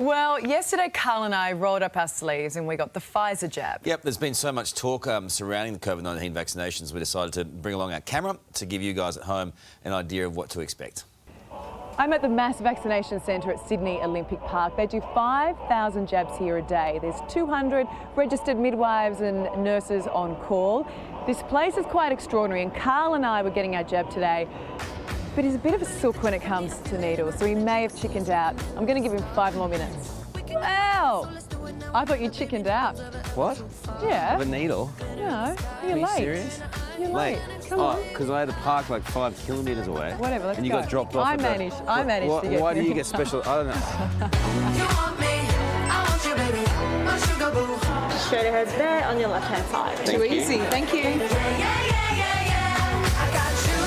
Well, yesterday Karl and I rolled up our sleeves and we got the Pfizer jab. Yep, there's been so much talk surrounding the COVID-19 vaccinations, we decided to bring along our camera to give you guys at home an idea of what to expect. I'm at the mass vaccination centre at Sydney Olympic Park. They do 5,000 jabs here a day. There's 200 registered midwives and nurses on call. This place is quite extraordinary, and Karl and I were getting our jab today, but he's a bit of a sook when it comes to needles, so he may have chickened out. I'm going to give him 5 more minutes. Wow! I thought you chickened out. What? Yeah. Of a needle? No, you're late. Are you serious? You're late. Come on. Because I had to park like 5 kilometres away. Whatever, let's and you go. got dropped off. I managed to get Why do here. you get special? I don't know. You want me, I want you, baby, my sugar boo. Straight ahead there on your left-hand side. Too easy, thank you. Yeah, I got you,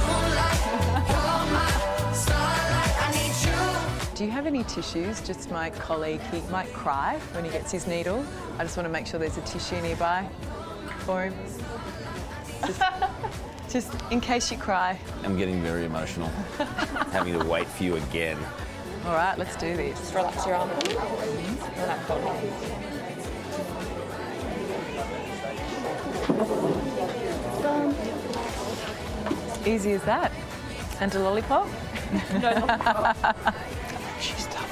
moonlight, you're my starlight, I need you. Do you have any tissues? Just my colleague, he might cry when he gets his needle. I just want to make sure there's a tissue nearby for him. Just in case you cry. I'm getting very emotional, having to wait for you again. All right, let's do this. Just relax your arm. Relax your arm. Easy as that. And a lollipop? She's tough.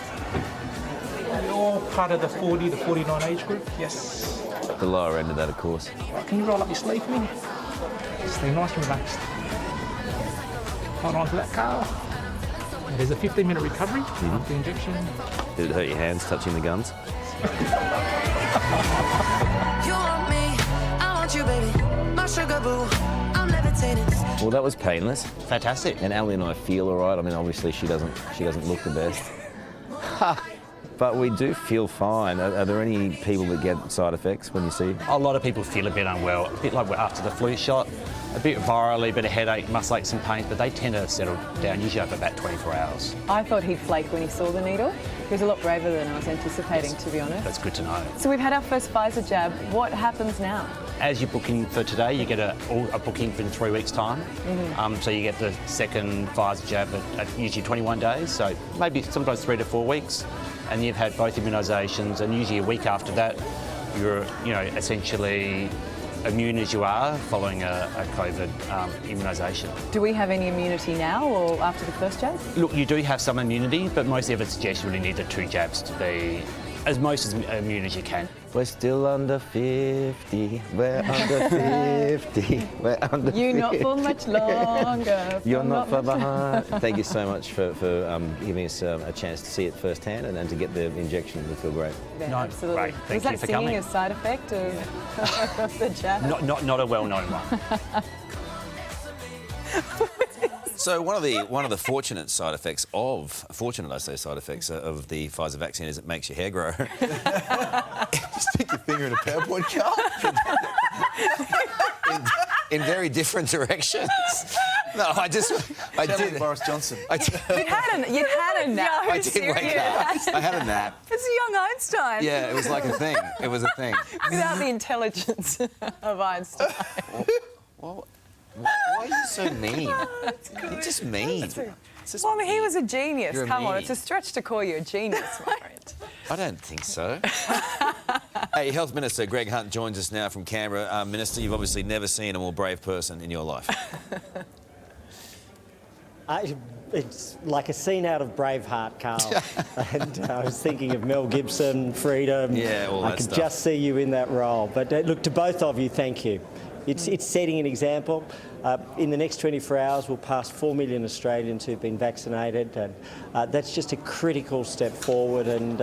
You're part of the 40 to 49 age group, yes. The lower end of that, of course. Can you roll up your sleeve for me? Stay nice and relaxed. Hold on to that, Karl. There's a 15-minute recovery after the injection. Did it hurt your hands touching the guns? You want me, I want you, baby, my sugar boo, I'm levitating. Well, that was painless. Fantastic. And Ally and I feel all right. I mean, obviously she doesn't look the best. But we do feel fine. Are there any people that get side effects when you see? A lot of people feel a bit unwell, a bit like we're after the flu shot, a bit virally, a bit of headache, muscle aches and pains, but they tend to settle down usually over about 24 hours. I thought he'd flake when he saw the needle. He was a lot braver than I was anticipating, to be honest. That's good to know. So we've had our first Pfizer jab. What happens now? As you're booking for today, you get a booking for in 3 weeks' time. So you get the second Pfizer jab at usually 21 days, so maybe sometimes 3 to 4 weeks. And you've had both immunisations, and usually a week after that, you're essentially immune as you are following a COVID immunisation. Do we have any immunity now or after the first jab? Look, you do have some immunity, but most evidence suggests you really need the 2 jabs to be as immune as you can. We're still under 50. We're under 50. We're under 50. You're not for much longer. You're not far behind. Thank you so much for giving us a chance to see it firsthand and to get the injection. We feel great. Yeah, No, absolutely. great. Thank Was you that for singing coming. a side effect of the jab? Not a well-known one. So one of the fortunate side effects of the Pfizer vaccine is it makes your hair grow. Stick your finger in a PowerPoint, Karl. in very different directions. No, I did. Boris Johnson. You'd had a nap. I did wake up. I had a nap. It's a young Einstein. Yeah, it was like a thing. It was a thing. Without the intelligence of Einstein. Well, why are you so mean? You're just mean. Well, I mean, he was a genius. You're Come on, mean. it's a stretch to call you a genius, my friend. I don't think so. Hey, Health Minister Greg Hunt joins us now from Canberra. Minister, you've obviously never seen a more brave person in your life. It's like a scene out of Braveheart, Karl. And I was thinking of Mel Gibson, freedom. Yeah, all that I could stuff. just see you in that role. But look, to both of you, thank you. It's setting an example. In the next 24 hours, we'll pass 4 million Australians who've been vaccinated, and that's just a critical step forward. And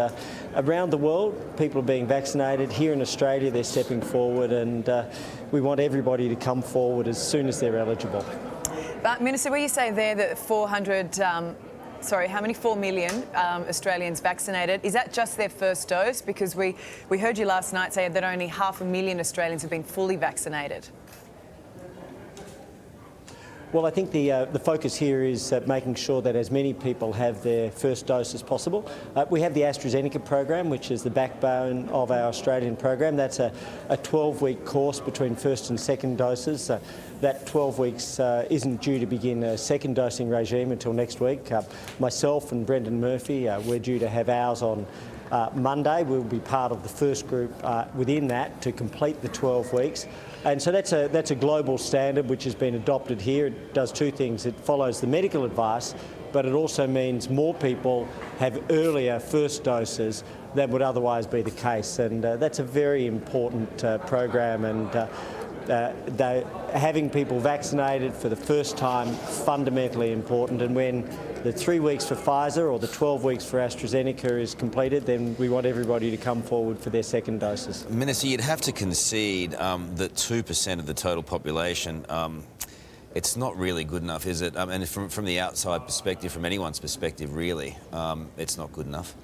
around the world, people are being vaccinated. Here in Australia, they're stepping forward, and we want everybody to come forward as soon as they're eligible. But, Minister, when you say there that 4 million Australians vaccinated, is that just their first dose? Because we heard you last night say that only 500,000 Australians have been fully vaccinated. Well, I think the focus here is making sure that as many people have their first dose as possible. We have the AstraZeneca program, which is the backbone of our Australian program. That's a 12-week course between first and second doses. that 12 weeks isn't due to begin a second dosing regime until next week. Myself and Brendan Murphy, we're due to have ours on Monday. We'll be part of the first group within that to complete the 12 weeks. And so that's a global standard which has been adopted here. It does two things. It follows the medical advice, but it also means more people have earlier first doses than would otherwise be the case. And that's a very important program. And having people vaccinated for the first time, fundamentally important. And when the 3 weeks for Pfizer or the 12 weeks for AstraZeneca is completed, then we want everybody to come forward for their second doses. Minister, you'd have to concede that 2% of the total population, it's not really good enough, is it? And from the outside perspective, from anyone's perspective, really, it's not good enough.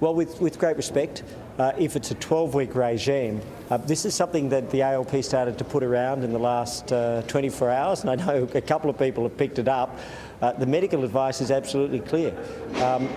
Well, with great respect, if it's a 12-week regime, this is something that the ALP started to put around in the last 24 hours, and I know a couple of people have picked it up. The medical advice is absolutely clear.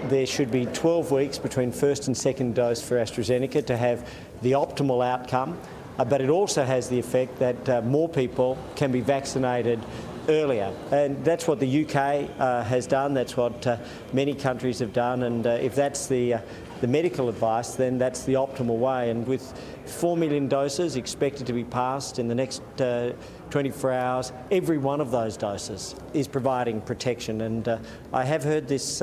There should be 12 weeks between first and second dose for AstraZeneca to have the optimal outcome, but it also has the effect that more people can be vaccinated earlier, and that's what the UK has done. That's what many countries have done, and if that's the medical advice, then that's the optimal way. And with 4 million doses expected to be passed in the next 24 hours, every one of those doses is providing protection. And I have heard this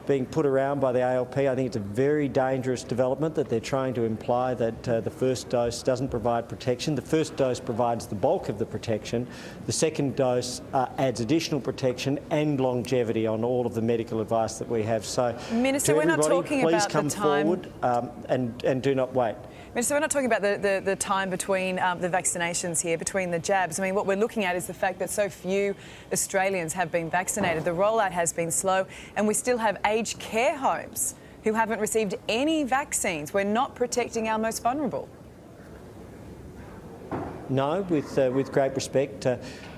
being put around by the ALP. I think it's a very dangerous development that they're trying to imply that the first dose doesn't provide protection. The first dose provides the bulk of the protection. The second dose adds additional protection and longevity on all of the medical advice that we have. So, Minister, we're not talking please about come the time forward and do not wait. Minister, we're not talking about the time between the vaccinations here, between the jabs. I mean, what we're looking at is the fact that so few Australians have been vaccinated. The rollout has been slow, and we still have aged care homes who haven't received any vaccines. We're not protecting our most vulnerable. No, with great respect.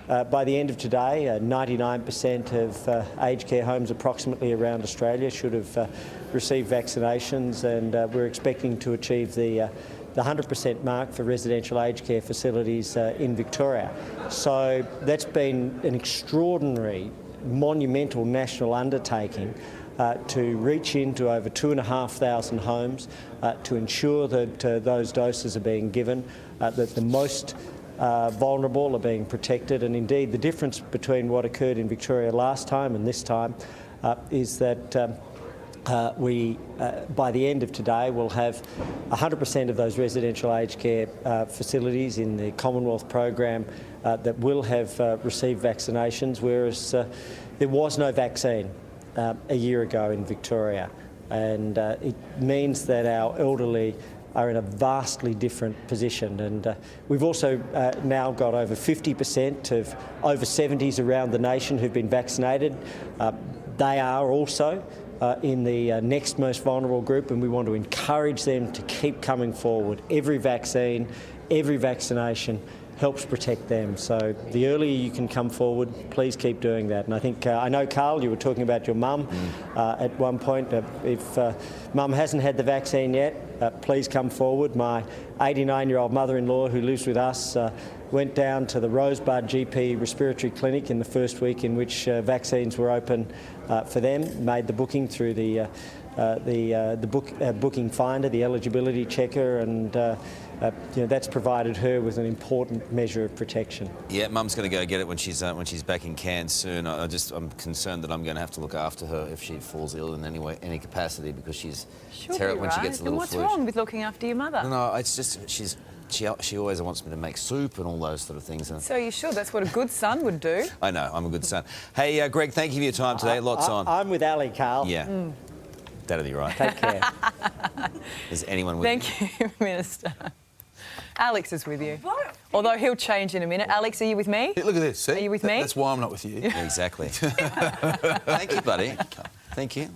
By the end of today, 99% of aged care homes approximately around Australia should have received vaccinations, and we're expecting to achieve the 100% mark for residential aged care facilities in Victoria. So that's been an extraordinary, monumental national undertaking to reach into over 2,500 homes to ensure that those doses are being given, that the most vulnerable are being protected. And indeed, the difference between what occurred in Victoria last time and this time is that we, by the end of today, will have 100% of those residential aged care facilities in the Commonwealth program that will have received vaccinations, whereas there was no vaccine a year ago in Victoria. And it means that our elderly are in a vastly different position. And we've also now got over 50% of over 70s around the nation who've been vaccinated. They are also in the next most vulnerable group, and we want to encourage them to keep coming forward. Every vaccine, every vaccination helps protect them. So the earlier you can come forward, please keep doing that. And I think, I know, Karl, you were talking about your mum at one point. If mum hasn't had the vaccine yet, please come forward. My 89-year-old mother-in-law who lives with us went down to the Rosebud GP respiratory clinic in the first week in which vaccines were open for them, made the booking through the booking finder, the eligibility checker, and that's provided her with an important measure of protection. Yeah, Mum's going to go get it when she's back in Cairns soon. I'm concerned that I'm going to have to look after her if she falls ill in any capacity, because she's terrible when she gets a little flu. What's wrong with looking after your mother? No, it's just she always wants me to make soup and all those sort of things. So you sure that's what a good son would do? I know, I'm a good son. Hey, Greg, thank you for your time today. Lots on. I'm with Ally, Karl. Yeah. That'll be right. Take care. Is anyone with Thank you, Minister. Alex is with you. Although he'll change in a minute. Alex, are you with me? Hey, look at this, see? Are you with me? That's why I'm not with you. Exactly. Thank you, buddy. Thank you.